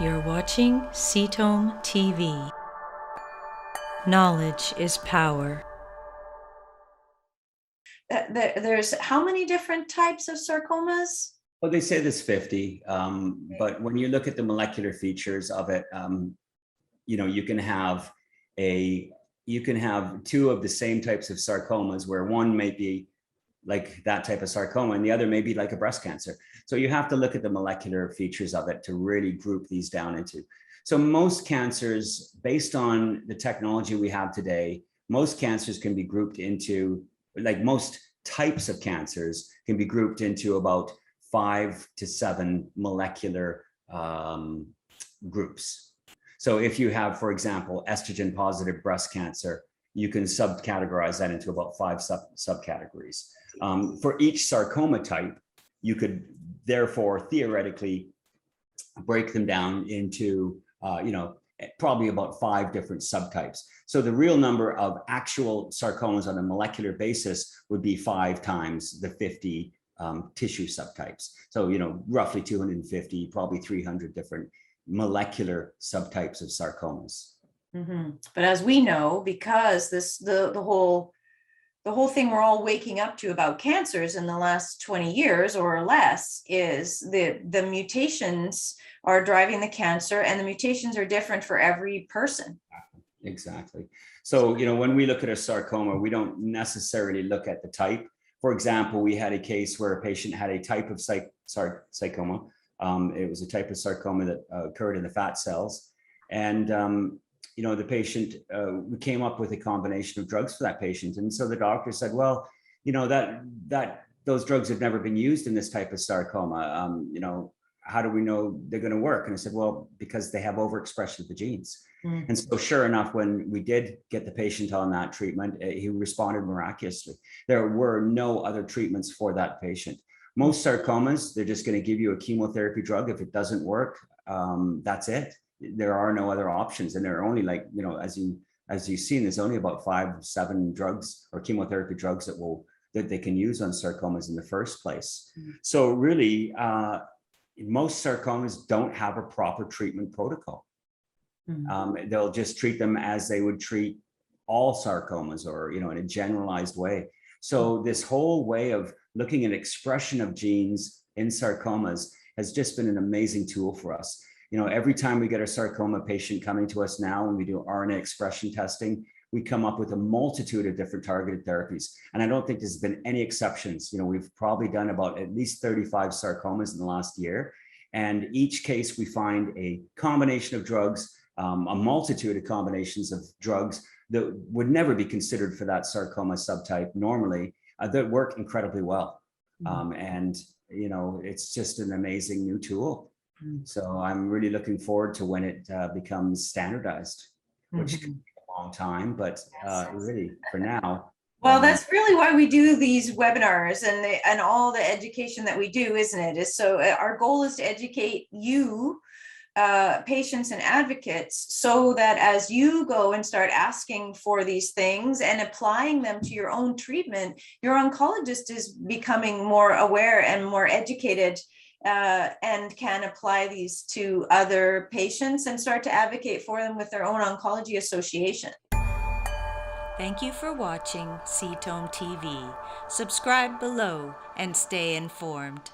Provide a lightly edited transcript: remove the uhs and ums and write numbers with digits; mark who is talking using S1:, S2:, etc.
S1: You're watching Sarcoma TV. Knowledge is power.
S2: There's how many different types of sarcomas?
S3: Well, they say there's 50, but when you look at the molecular features of it, you can have two of the same types of sarcomas, where one may be like that type of sarcoma and the other may be like a breast cancer. So you have to look at the molecular features of it to really group these down into. So most cancers, based on the technology we have today, most cancers can be grouped into, like most types of cancers can be grouped into about 5 to 7 molecular groups. So if you have, for example, estrogen positive breast cancer, you can subcategorize that into about 5 subcategories. For each sarcoma type, you could therefore theoretically break them down into, probably about 5 different subtypes. So the real number of actual sarcomas on a molecular basis would be 5 times the 50 tissue subtypes. So, roughly 250, probably 300 different molecular subtypes of sarcomas.
S2: Mm-hmm. But as we know, because the whole thing we're all waking up to about cancers in the last 20 years or less is the mutations are driving the cancer, and the mutations are different for every person.
S3: Exactly. So, when we look at a sarcoma, we don't necessarily look at the type. For example, we had a case where a patient had a type of sarcoma. It was a type of sarcoma that occurred in the fat cells. And, the patient, we came up with a combination of drugs for that patient. And so the doctor said, well, that those drugs have never been used in this type of sarcoma. How do we know they're going to work? And I said, well, because they have overexpression of the genes. Mm-hmm. And so sure enough, when we did get the patient on that treatment, he responded miraculously. There were no other treatments for that patient. Most sarcomas, they're just going to give you a chemotherapy drug. If it doesn't work, that's it. There are no other options. And there are only, like, as you've seen, there's only about 5 or 7 drugs or chemotherapy drugs that they can use on sarcomas in the first place. Mm-hmm. So really, most sarcomas don't have a proper treatment protocol. Mm-hmm. They'll just treat them as they would treat all sarcomas, or, in a generalized way. So this whole way of looking at expression of genes in sarcomas has just been an amazing tool for us. Every time we get a sarcoma patient coming to us now, and we do RNA expression testing, we come up with a multitude of different targeted therapies. And I don't think there's been any exceptions. We've probably done about at least 35 sarcomas in the last year. And each case we find a combination of drugs, a multitude of combinations of drugs that would never be considered for that sarcoma subtype normally, that work incredibly well. Mm-hmm. It's just an amazing new tool. Mm-hmm. So I'm really looking forward to when it becomes standardized, which mm-hmm. could be a long time, but really for now.
S2: Well, that's really why we do these webinars and all the education that we do, isn't it? Is so our goal is to educate you, patients and advocates, so that as you go and start asking for these things and applying them to your own treatment, your oncologist is becoming more aware and more educated, and can apply these to other patients and start to advocate for them with their own oncology association.
S1: Thank you for watching Sarcoma TV. Subscribe below and stay informed.